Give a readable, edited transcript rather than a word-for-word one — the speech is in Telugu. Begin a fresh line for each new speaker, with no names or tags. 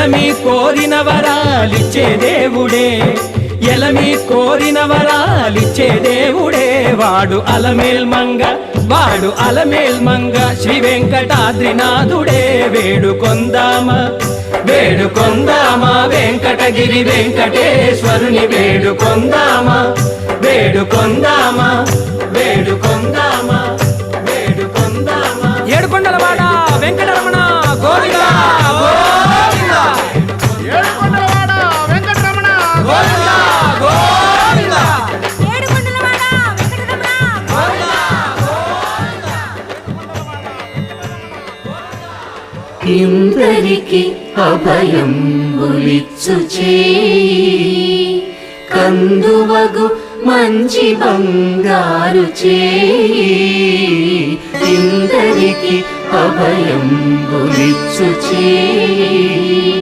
ఎలమి కోరిన వరాలిచ్చే దేవుడే, ఎలమి కోరిన వరాలిచ్చే దేవుడే, వాడు అలమేల్మంగ, వాడు అలమేల్మంగ శ్రీ వెంకటాద్రినాథుడే. వేడుకొందామా వేడుకొందామా వెంకటగిరి వెంకటేశ్వరుని, వేడుకొందామా వేడుకొందామా వేడుకొందామా వేడుకొందామా. ఏడుకొండలవాడ వెంకటరమణ గోవిందా గోవిందా,
ఏడుకొండలవాడ వెంకటరమణ
గోవిందా గోవిందా,
ఏడుకొండలవాడ వెంకటరమణ గోవిందా.
ఇందరికి అభయంబులిచ్చు చేయి, కందువగు మంచి బంగారు చేయి, ఇందరికి అభయంబులిచ్చు చేయి.